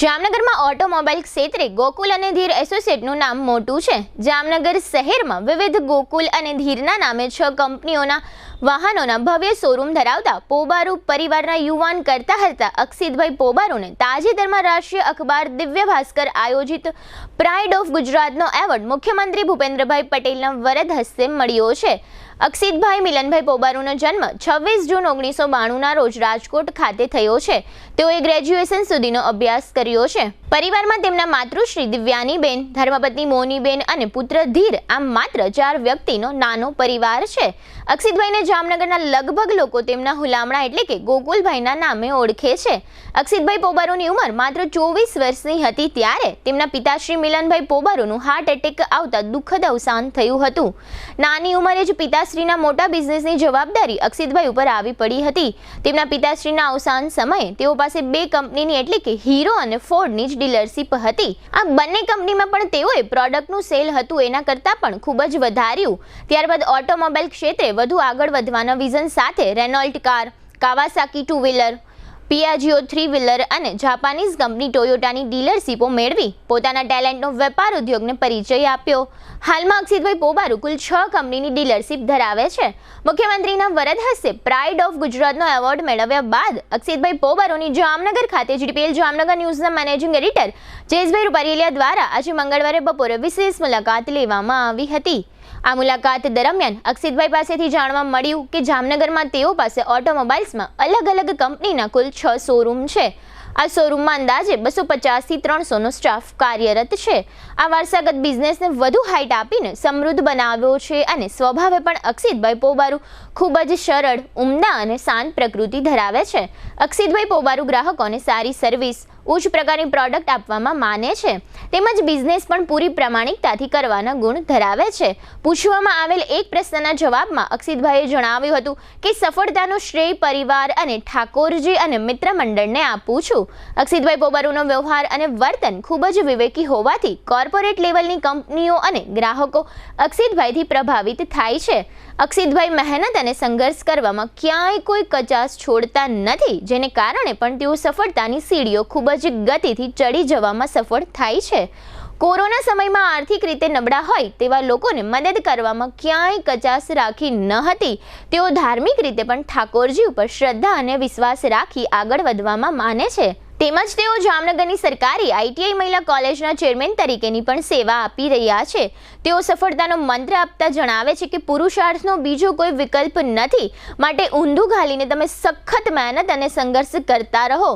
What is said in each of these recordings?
જામનગરમાં ઓટોમોબાઈલ ક્ષેત્રે ગોકુલ અને ધીર એસોસિએટનું નામ મોટું છે। જામનગર શહેરમાં વિવિધ ગોકુલ અને ધીરના નામે 6 કંપનીઓના વાહનોના ભવ્ય શોરૂમ ધરાવતા પોબારુ પરિવારના યુવાન કરતા હતા અક્ષિતભાઈ પોબારુને તાજેતરમાં રાષ્ટ્રીય અખબાર દિવ્ય ભાસ્કર આયોજિત પ્રાઇડ ઓફ ગુજરાતનો એવોર્ડ મુખ્યમંત્રી ભૂપેન્દ્રભાઈ પટેલના વરદ હસ્તે મળ્યો છે। અક્ષિતભાઈ મિલનભાઈ પોબારુનો જન્મ 26 જૂન 1992ના રોજ રાજકોટ ખાતે થયો છે। તેઓએ ગ્રેજ્યુએશન સુધીનો અભ્યાસ કર્યો છે। પરિવારમાં તેમના માતૃશ્રી દિવ્યાનીબેન, ધર્મપત્ની મોનીબેન અને પુત્ર ધીર આમ માત્ર 4 વ્યક્તિનો નાનો પરિવાર છે। અક્ષિતભાઈને જામનગરના લગભગ લોકો તેમના હુલામણા એટલે કે ગોકુલભાઈના નામે ઓળખે છે। અક્ષિતભાઈ પોબારુની ઉંમર માત્ર 24 વર્ષની હતી ત્યારે તેમના પિતાશ્રી મિલનભાઈ પોબારુનું હાર્ટ એટેક આવતા દુઃખદ અવસાન થયું હતું। નાની ઉંમરે જ પિતાશ્રીના મોટા બિઝનેસની જવાબદારી અક્ષિતભાઈ ઉપર આવી પડી હતી। તેમના પિતાશ્રીના અવસાન સમયે તેઓ પાસે 2 કંપનીની એટલે કે હીરો અને ફોર્ડની જ ડીલરશીપ હતી। આ બંને કંપનીમાં પણ તેઓએ પ્રોડક્ટનું સેલ હતું એના કરતાં પણ ખૂબ જ વધાર્યું। ત્યારબાદ ઓટોમોબાઈલ ક્ષેત્રે વધુ આગળ વધવાના વિઝન સાથે રેનોલ્ટ કાર, કાવાસાકી 2 વ્હીલર, પિયાજીઓ 3 વ્હીલર અને જાપાનીઝ કંપની ટોયોટાની ડીલરશીપો મેળવી પોતાના ટેલેન્ટનો વેપાર ઉદ્યોગને પરિચય આપ્યો। હાલમાં અક્ષિતભાઈ પોબારુ કુલ 6 કંપનીની ડીલરશીપ ધરાવે છે। મુખ્યમંત્રીના વરદ હસ્તે પ્રાઇડ ઓફ ગુજરાતનો એવોર્ડ મેળવ્યા બાદ અક્ષિતભાઈ પોબારુની જામનગર ખાતે જીટીપીએલ જામનગર ન્યૂઝના મેનેજિંગ એડિટર જયેશભાઈ રૂપારેલિયા દ્વારા આજે મંગળવારે બપોરે વિશેષ મુલાકાત લેવામાં આવી હતી। આ મુલાકાત દરમિયાન અક્ષિતભાઈ પાસેથી જાણવા મળ્યું કે જામનગરમાં તેઓ પાસે ઓટોમોબાઈલ્સમાં અલગ અલગ કંપનીના કુલ 6 શોરૂમ છે। આ શોરૂમમાં અંદાજે 250 થી 300નો સ્ટાફ કાર્યરત છે। આ વારસાગત બિઝનેસને વધુ હાઈટ આપીને સમૃદ્ધ બનાવ્યો છે અને સ્વભાવે પણ અક્ષિતભાઈ પોબારુ ખૂબ જ સરળ, ઉમદા અને શાંત પ્રકૃતિ ધરાવે છે। અક્ષિતભાઈ પોબારુ ગ્રાહકોને સારી સર્વિસ, ઉચ્ચ પ્રકારની પ્રોડક્ટ આપવામાં માને છે તેમજ બિઝનેસ પણ પૂરી પ્રામાણિકતાથી કરવાના ગુણ ધરાવે છે। પૂછવામાં આવેલ એક પ્રશ્નના જવાબમાં અક્ષિતભાઈએ જણાવ્યું હતું કે સફળતાનો શ્રેય પરિવાર અને ઠાકોરજી અને મિત્ર મંડળને આપું છું। અક્ષિતભાઈ પોબારુનો વ્યવહાર અને વર્તન ખૂબ જ વિવેકી હોવાથી કોર્પોરેટ લેવલની કંપનીઓ અને ગ્રાહકો અક્ષિતભાઈથી પ્રભાવિત થાય છે। અક્ષિતભાઈ મહેનત અને સંઘર્ષ કરવામાં ક્યાંય કોઈ કચાશ છોડતા નથી જેને કારણે પણ તેઓ સફળતાની સીડીઓ ખૂબ જ ગતિથી ચડી જવામાં સફળ થાય છે। કોરોના સમયમાં આર્થિક રીતે નબળા હોય તેવા લોકોને મદદ કરવામાં ક્યાંય કચાશ રાખી ન હતી। તેઓ ધાર્મિક રીતે પણ ઠાકોરજી ઉપર શ્રદ્ધા અને વિશ્વાસ રાખી આગળ વધવામાં માને છે। તેમજ તેઓ જામનગરની સરકારી આઈટીઆઈ મહિલા કોલેજના ચેરમેન તરીકેની પણ સેવા આપી રહ્યા છે। તેઓ સફળતાનો મંત્ર આપતા જણાવે છે કે પુરુષાર્થનો બીજો કોઈ વિકલ્પ નથી, માટે ઊંધું ઘાલીને તમે સખત મહેનત અને સંઘર્ષ કરતા રહો।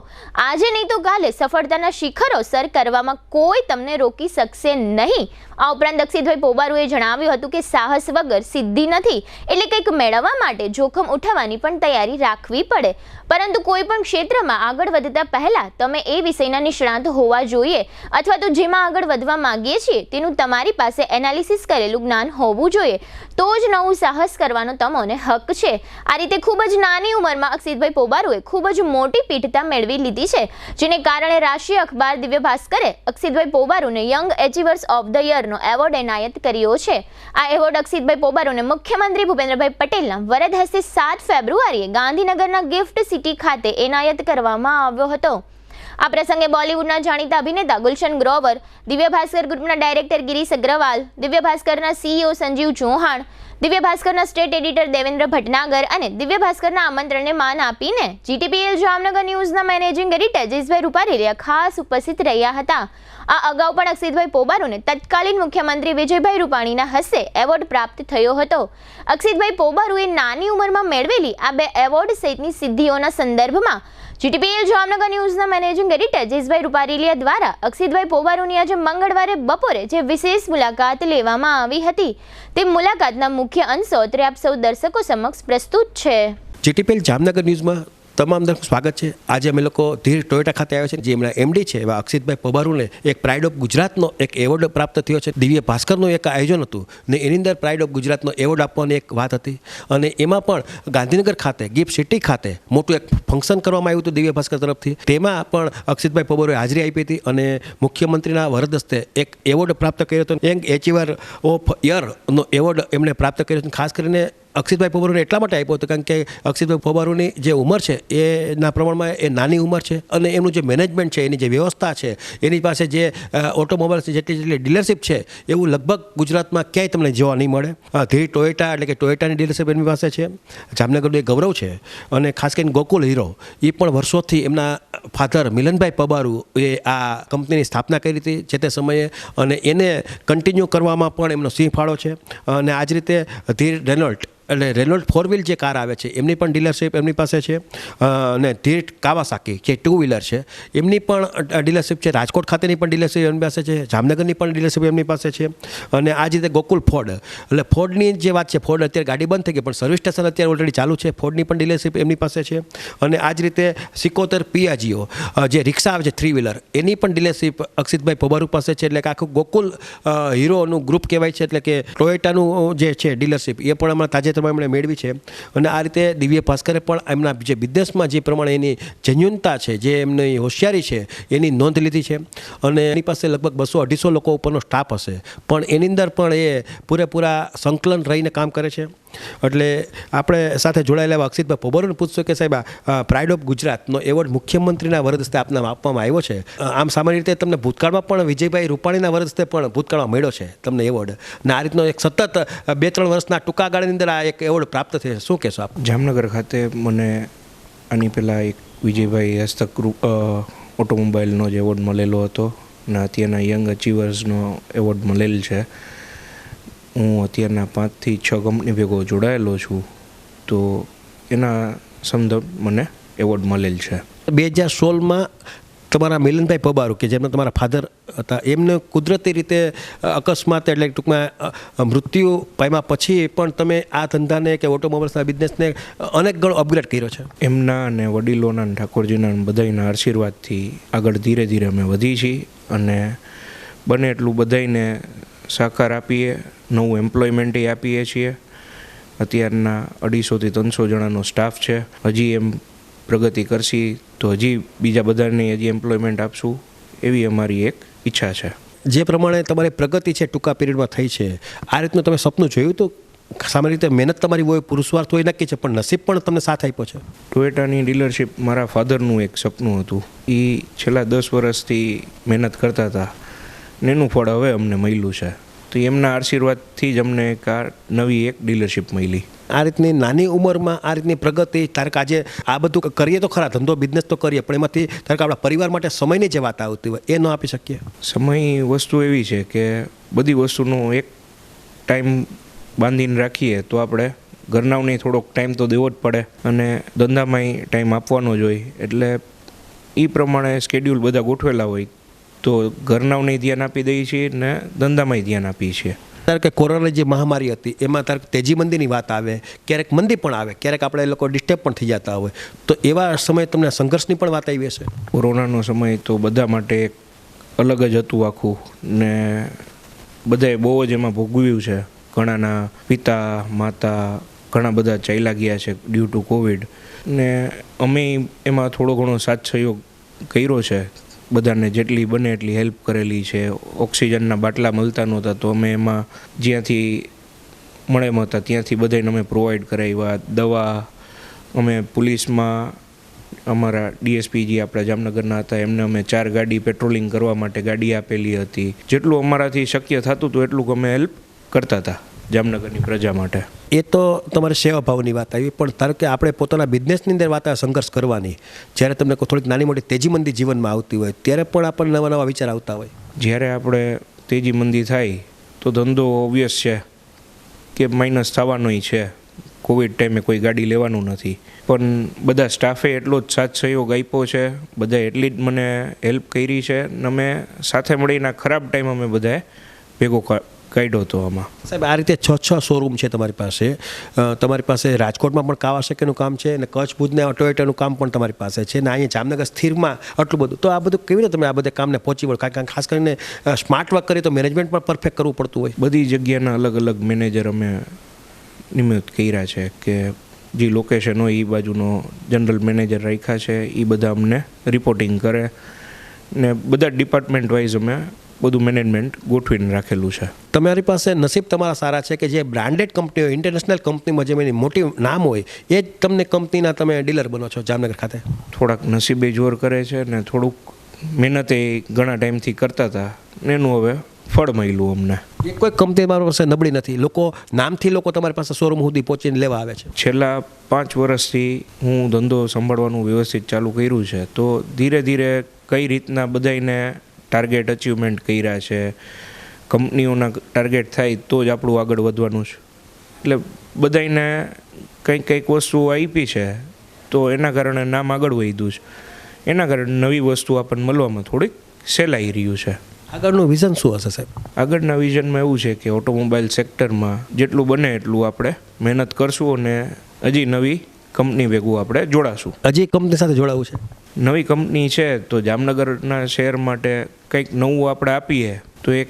આજે નહીં તો કાલે સફળતાના શિખરો સર કરવામાં કોઈ તમને રોકી શકશે નહીં। આ ઉપરાંત અક્ષિતભાઈ પોબારુએ જણાવ્યું હતું કે સાહસ વગર સિદ્ધિ નથી, એટલે કંઈક મેળવવા માટે જોખમ ઉઠાવવાની પણ તૈયારી રાખવી પડે, પરંતુ કોઈ પણ ક્ષેત્રમાં આગળ વધતા પહેલા તમે એ વિષયના નિષ્ણાત હોવા જોઈએ અથવા તો જેમાં આગળ વધવા માંગીએ છીએ તેનું તમારી પાસે એનાલિસિસ કરેલું જ્ઞાન હોવું જોઈએ, તો જ નવું સાહસ કરવાનો તમને હક છે। આ રીતે ખૂબ જ નાની ઉંમરમાં અક્ષિતભાઈ પોબારુએ ખૂબ જ મોટી પીઠતા મેળવી લીધી છે, જેને કારણે રાષ્ટ્રીય અખબાર દિવ્ય ભાસ્કરે અક્ષિતભાઈ પોબારુને યંગ એચીવર્સ ઓફ ધ યરનો એવોર્ડ એનાયત કર્યો છે। આ એવોર્ડ અક્ષિતભાઈ પોબારુને મુખ્યમંત્રી ભૂપેન્દ્રભાઈ પટેલના વરદ હસ્તે 7 ફેબ્રુઆરીએ ગાંધીનગરના ગિફ્ટ સિટી ખાતે એનાયત કરવામાં આવ્યો હતો। આ પ્રસંગે બોલિવૂડના જાણીતા અભિનેતા ગુલશન ગ્રોવર, દિવ્ય ભાસ્કર ગ્રુપના ડાયરેક્ટર ગિરીશ અગ્રવાલ, દિવ્ય ભાસ્કરના સીઈઓ સંજીવ ચૌહાણ, દિવ્ય ભાસ્કરના સ્ટેટ એડિટર દેવેન્દ્ર ભટનાગર અને દિવ્ય ભાસ્કરના આમંત્રણને માન આપીને જીટીપીએલ જામનગર ન્યૂઝના મેનેજિંગ એડિટર જયેશભાઈ રૂપારેલિયા ખાસ ઉપસ્થિત રહ્યા હતા। આ અગાઉ પણ અક્ષિતભાઈ પોબારુને તત્કાલીન મુખ્યમંત્રી વિજયભાઈ રૂપાણીના હસ્તે એવોર્ડ પ્રાપ્ત થયો હતો। અક્ષિતભાઈ પોબારુએ નાની ઉંમરમાં મેળવેલી આ 2 એવોર્ડ સહિતની સિદ્ધિઓના સંદર્ભમાં જીટીપીએલ જામનગર ન્યૂઝના મેનેજિંગ એડિટર જયેશભાઈ રૂપારેલિયા દ્વારા અક્ષિતભાઈ પોબારુની આજે મંગળવારે બપોરે જે વિશેષ મુલાકાત લેવામાં આવી હતી તે મુલાકાતના મુખ્ય અંશો અત્રે આપ સૌ દર્શકો સમક્ષ પ્રસ્તુત છે। જીટીપીએલ જામનગર ન્યૂઝમાં તમામ દર્શકોનું સ્વાગત છે। આજે અમે લોકો ધીર ટોયોટા ખાતે આવ્યા છે, જે એમના એમડી છે એવા અક્ષિતભાઈ પોબારુને એક પ્રાઇડ ઓફ ગુજરાતનો એક એવોર્ડ પ્રાપ્ત થયો છે। દિવ્ય ભાસ્કરનું એક આયોજન હતું ને એની અંદર પ્રાઇડ ઓફ ગુજરાતનો એવોર્ડ આપવાની એક વાત હતી અને એમાં પણ ગાંધીનગર ખાતે ગિફ્ટ સિટી ખાતે મોટું એક ફંક્શન કરવામાં આવ્યું હતું દિવ્ય ભાસ્કર તરફથી। તેમાં પણ અક્ષિતભાઈ પોબારુએ હાજરી આપી હતી અને મુખ્યમંત્રીના વરદ હસ્તે એક એવોર્ડ પ્રાપ્ત કર્યો હતો। યંગ એચીવર ઓફ યરનો એવોર્ડ એમણે પ્રાપ્ત કર્યો હતો। ખાસ કરીને અક્ષિતભાઈ પોબારુને એટલા માટે આપ્યો હતો કારણ કે અક્ષિતભાઈ પોબારુની જે ઉંમર છે એના પ્રમાણમાં એ નાની ઉંમર છે અને એનું જે મેનેજમેન્ટ છે, એની જે વ્યવસ્થા છે, એની પાસે જે ઓટોમોબાઈલ્સ જેટલી ડીલરશીપ છે એવું લગભગ ગુજરાતમાં ક્યાંય તમને જોવા નહીં મળે. ધીર ટોયોટા એટલે કે ટોયોટાની ડીલરશીપ એમની પાસે છે. જામનગરનું એક ગૌરવ છે. અને ખાસ કરીને ગોકુલ હીરો એ પણ વર્ષોથી એમના ફાધર મિલનભાઈ પોબારુ એ આ કંપનીની સ્થાપના કરી હતી જે તે સમયે, અને એને કન્ટિન્યુ કરવામાં પણ એમનો સિંહ ફાળો છે. અને આ જ રીતે ધીર રેનોલ્ટ એટલે રેનોલ્ટ 4 વ્હીલ જે કાર આવે છે એમની પણ ડીલરશીપ એમની પાસે છે. અને ધીર કાવાસાકી જે 2 વ્હીલર છે એમની પણ ડીલરશીપ છે. રાજકોટ ખાતેની પણ ડીલરશીપ એમની પાસે છે. જામનગરની પણ ડીલરશીપ એમની પાસે છે. અને આ જ રીતે ગોકુલ ફોર્ડ એટલે ફોર્ડની જે વાત છે, ફોર્ડ અત્યારે ગાડી બંધ થઈ ગઈ પણ સર્વિસ સ્ટેશન અત્યારે ઓલરેડી ચાલુ છે. ફોર્ડની પણ ડીલરશીપ એમની પાસે છે. અને આ જ રીતે સિકોતર પિયાજીઓ જે રિક્ષા આવે છે 3 વ્હીલર એની પણ ડીલરશીપ અક્ષિતભાઈ પોબારુ પાસે છે. એટલે કે આખું ગોકુલ હીરોનું ગ્રુપ કહેવાય છે. એટલે કે ટોયોટાનું જે છે ડીલરશીપ એ પણ હમણાં તાજેતરમાં એમણે મેળવી છે. અને આ રીતે દિવ્ય ભાસ્કરે પણ એમના જે બિઝનેસમાં જે પ્રમાણે એની જેન્યુનતા છે, જે એમની હોશિયારી છે એની નોંધ લીધી છે. અને એની પાસે લગભગ 200-250 લોકો ઉપરનો સ્ટાફ હશે પણ એની અંદર પણ એ પૂરેપૂરા સંકલન રહીને કામ કરે છે. એટલે આપણે સાથે જોડાયેલા એવા અક્ષિતભાઈ પોબારુને પૂછશું કે સાહેબ પ્રાઇડ ઓફ ગુજરાતનો એવોર્ડ મુખ્યમંત્રીના વરદ હસ્તે આપને આપવામાં આવ્યો છે. આમ સામાન્ય રીતે તમને ભૂતકાળમાં પણ વિજયભાઈ રૂપાણીના વરદ હસ્તે પણ ભૂતકાળમાં મળ્યો છે તમને એવોર્ડ, અને આ રીતનો એક સતત 2-3 વર્ષના ટૂંકા ગાળાની અંદર આ એક એવોર્ડ પ્રાપ્ત થયો. શું કહેશો આપ? જામનગર ખાતે મને આની પહેલાં એક વિજયભાઈ હસ્તક ગ્રુપ ઓટોમોબાઈલનો જ એવોર્ડ મળેલો હતો અને અત્યારના યંગ અચીવર્સનો એવોર્ડ મળેલ છે. હું અત્યારના 5 થી 6 કંપની ભેગો જોડાયેલો છું, તો એના સંદર્ભ મને એવોર્ડ મળેલ છે. 2016માં તમારા મિલનભાઈ પોબારુ કે જેમના તમારા ફાધર હતા એમને કુદરતી રીતે અકસ્માત એટલે ટૂંકમાં મૃત્યુ પામ્યા પછી પણ તમે આ ધંધાને કે ઓટોમોબાઈલ્સના બિઝનેસને અનેક ગણો અપગ્રેડ કર્યો છે. એમના અને વડીલોના ઠાકોરજીના બધાના આશીર્વાદથી આગળ ધીરે ધીરે અમે વધી છીએ અને બને એટલું બધાને સહકાર આપીએ, નવું એમ્પ્લોયમેન્ટ આપીએ છીએ. અત્યારના 250 થી 300 જણાનો સ્ટાફ છે. હજી એમ પ્રગતિ કરશી તો હજી બીજા બધાને હજી એમ્પ્લોયમેન્ટ આપશું એવી અમારી એક ઈચ્છા છે. જે પ્રમાણે તમારી પ્રગતિ છે ટૂંકા પીરિયડમાં થઈ છે, આ રીતનું તમે સપનું જોયું તો સામાન્ય રીતે મહેનત તમારી હોય, પુરુષાર્થ હોય નક્કી છે, પણ નસીબ પણ તમને સાથ આપ્યો છે. ટોયોટાની ડીલરશીપ મારા ફાધરનું એક સપનું હતું. એ છેલ્લા 10 વર્ષથી મહેનત કરતા હતા ને એનું ફળ હવે અમને મળ્યું છે. તો એમના આશીર્વાદથી જ અમને એક નવી એક ડીલરશીપ મળી. આ રીતની નાની ઉંમરમાં આ રીતની પ્રગતિ, તારે કે આજે આ બધું કરીએ તો ખરા, ધંધો બિઝનેસ તો કરીએ, પણ એમાંથી તારે કે આપણા પરિવાર માટે સમયની જે વાત આવતી હોય એ ન આપી શકીએ. સમય વસ્તુ એવી છે કે બધી વસ્તુનો એક ટાઈમ બાંધીને રાખીએ તો આપણે ઘરનાવને થોડોક ટાઈમ તો દેવો જ પડે અને ધંધામાંય ટાઈમ આપવાનો જ હોય. એટલે એ પ્રમાણે સ્કેડ્યુલ બધા ગોઠવેલા હોય તો ઘરનાવને ધ્યાન આપી દઈએ છીએ ને ધંધામાંય ધ્યાન આપીએ છીએ. તારે કે કોરોનાની જે મહામારી હતી એમાં તારે તેજી મંદીની વાત આવે, ક્યારેક મંદી પણ આવે, ક્યારેક આપણે એ લોકો ડિસ્ટર્બ પણ થઈ જતા હોય, તો એવા સમયે તમને સંઘર્ષની પણ વાત આવી હશે. કોરોનાનો સમય તો બધા માટે એક અલગ જ હતું આખું, ને બધાએ બહુ જ એમાં ભોગવ્યું છે. ઘણાના પિતા માતા ઘણા બધા ચાલ્યા ગયા છે ડ્યુ ટુ કોવિડ, ને અમે એમાં થોડો ઘણો સાથ સહયોગ કર્યો છે. બધાને જેટલી બને એટલી હેલ્પ કરેલી છે. ઓક્સિજનના બાટલા મળતા નહોતા તો અમે એમાં જ્યાંથી મળે હતા ત્યાંથી બધાને અમે પ્રોવાઈડ કરાવ્યા. દવા અમે પોલીસમાં અમારા ડીએસપી જે આપણા જામનગરના હતા એમને અમે 4 ગાડી પેટ્રોલિંગ કરવા માટે ગાડી આપેલી હતી. જેટલું અમારાથી શક્ય થતું હતું એટલું અમે હેલ્પ કરતા હતા જામનગરની પ્રજા માટે. એ તો તમારી સેવાભાવની વાત આવી, પણ ધારો કે આપણે પોતાના બિઝનેસની અંદર વાત સંઘર્ષ કરવાની, જ્યારે તમને થોડીક નાની મોટી તેજીમંદી જીવનમાં આવતી હોય ત્યારે પણ આપણને નવા નવા વિચાર આવતા હોય. જ્યારે આપણે તેજીમંદી થાય તો ધંધો ઓબ્વિયસ છે કે માઇનસ થવાનોય છે. કોવિડ ટાઈમે કોઈ ગાડી લેવાનું નથી, પણ બધા સ્ટાફે એટલો જ સાથ સહયોગ આપ્યો છે, બધા એટલી જ મને હેલ્પ કરી છે ને અમે સાથે મળીને ખરાબ ટાઈમ અમે બધાએ ભેગો કાઢ્યો હતો. આમાં સાહેબ આ રીતે 6 શોરૂમ છે તમારી પાસે. તમારી પાસે રાજકોટમાં પણ કાવાસાકીનું કામ છે અને કચ્છ ભુજને ટોયોટાનું કામ પણ તમારી પાસે છે, ને અહીંયા જામનગર સ્થિરમાં આટલું બધું. તો આ બધું કેવી રીતે તમે આ બધા કામને પહોંચી વળો? કારણ કે ખાસ કરીને સ્માર્ટ વર્ક કરીએ તો મેનેજમેન્ટ પણ પરફેક્ટ કરવું પડતું હોય. બધી જગ્યાના અલગ અલગ મેનેજર અમે નિમણૂક કર્યા છે કે જે લોકેશન હોય એ બાજુનો જનરલ મેનેજર રાખ્યા છે. એ બધા અમને રિપોર્ટિંગ કરે ને બધા ડિપાર્ટમેન્ટ વાઇઝ અમે બધું મેનેજમેન્ટ ગોઠવીને રાખેલું છે. તમારી પાસે નસીબ તમારા સારા છે કે જે બ્રાન્ડેડ કંપનીઓ ઇન્ટરનેશનલ કંપનીમાં જે એની મોટી નામ હોય એ જ તમને કંપનીના તમે ડીલર બનો છો જામનગર ખાતે. થોડાક નસીબે જોર કરે છે ને થોડુંક મહેનતે ઘણા ટાઈમથી કરતા હતા ને એનું હવે ફળ મળ્યું અમને. એ કોઈ કંપની તમારી પાસે નબળી નથી, લોકો નામથી લોકો તમારી પાસે શોરૂમ સુધી પહોંચીને લેવા આવે છે. છેલ્લા 5 વર્ષથી હું ધંધો સંભાળવાનું વ્યવસ્થિત ચાલુ કર્યું છે, તો ધીરે ધીરે કઈ રીતના બધાને ટાર્ગેટ અચીવમેન્ટ કર્યા છે, કંપનીઓના ટાર્ગેટ થાય તો જ આપણું આગળ વધવાનું છે. એટલે બધાને કંઈક વસ્તુઓ આપી છે તો એના કારણે નામ આગળ વધ્યું છે, એના કારણે નવી વસ્તુ આપણને મળવામાં થોડીક સહેલાઈ રહ્યું છે. આગળનું વિઝન શું હશે સાહેબ? આગળના વિઝનમાં એવું છે કે ઓટોમોબાઈલ સેક્ટરમાં જેટલું બને એટલું આપણે મહેનત કરશું અને હજી નવી કંપની ભેગું આપણે જોડાશું. હજી કંપની સાથે જોડાવું છે? નવી કંપની છે તો જામનગરના શહેર માટે કંઈક નવું આપણે આપીએ તો એક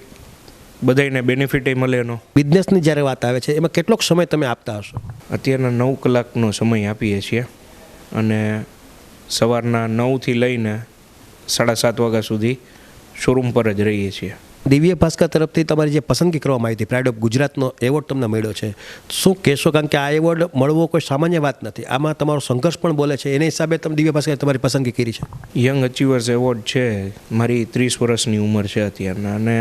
બધાને બેનિફિટ મળે એનો. બિઝનેસની જ્યારે વાત આવે છે એમાં કેટલોક સમય તમે આપતા હશો? અત્યારના 9 કલાકનો સમય આપીએ છીએ અને સવારના 9થી લઈને 7:30 વાગ્યા સુધી શોરૂમ પર જ રહીએ છીએ. દિવ્ય ભાસ્કર તરફથી તમારી જે પસંદગી કરવામાં આવી હતી પ્રાઇડ ઓફ ગુજરાતનો એવોર્ડ તમને મળ્યો છે, શું કહેશો? કારણ કે આ એવોર્ડ મળવો કોઈ સામાન્ય વાત નથી, આમાં તમારો સંઘર્ષ પણ બોલે છે, એના હિસાબે તમે દિવ્ય ભાસ્કર તમારી પસંદગી કરી છે. યંગ અચીવર્સ એવોર્ડ છે, મારી 30 વર્ષની ઉંમર છે અત્યારના, અને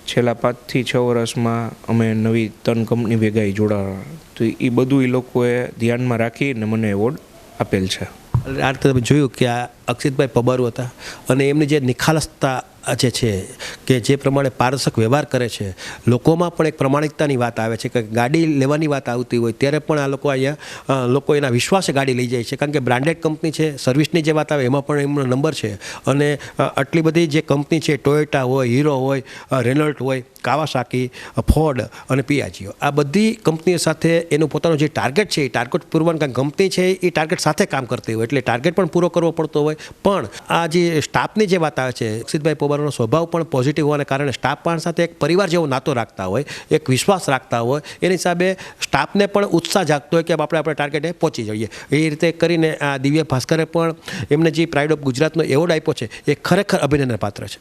છેલ્લા 5 થી 6 વર્ષમાં અમે નવી 3 કંપની ભેગા જોડાવા, તો એ બધું એ લોકોએ ધ્યાનમાં રાખીને મને એવોર્ડ આપેલ છે. આ રીતે તમે જોયું કે આ અક્ષિતભાઈ પબારુ હતા અને એમની જે નિખાલસતા જે છે કે જે પ્રમાણે પારદર્શક વ્યવહાર કરે છે, લોકોમાં પણ એક પ્રમાણિકતાની વાત આવે છે કે ગાડી લેવાની વાત આવતી હોય ત્યારે પણ આ લોકો અહીંયા લોકો એના વિશ્વાસે ગાડી લઈ જાય છે, કારણ કે બ્રાન્ડેડ કંપની છે. સર્વિસની જે વાત આવે એમાં પણ એમનો નંબર છે અને આટલી બધી જે કંપની છે, ટોયોટા હોય, હીરો હોય, રેનોલ્ટ હોય, કાવાસાકી, ફોર્ડ અને પિયાજીઓ, આ બધી કંપનીઓ સાથે એનું પોતાનું જે ટાર્ગેટ છે એ ટાર્ગેટ પૂરવાનું, કારણ કંપની છે એ ટાર્ગેટ સાથે કામ કરતી હોય એટલે ટાર્ગેટ પણ પૂરો કરવો પડતો હોય. પણ આ જે સ્ટાફની જે વાત આવે છે, અક્ષિતભાઈ પબારુનો સ્વભાવ પણ પોઝિટિવ હોવાને કારણે સ્ટાફ પણ સાથે એક પરિવાર જેવો નાતો રાખતા હોય, એક વિશ્વાસ રાખતા હોય, એની હિસાબે સ્ટાફને પણ ઉત્સાહ જાગતો હોય કે આપણે ટાર્ગેટે પહોંચી જઈએ. એ રીતે કરીને આ દિવ્ય ભાસ્કરે પણ એમને જે પ્રાઇડ ઓફ ગુજરાતનો એવોર્ડ આપ્યો છે એ ખરેખર અભિનંદન પાત્ર છે.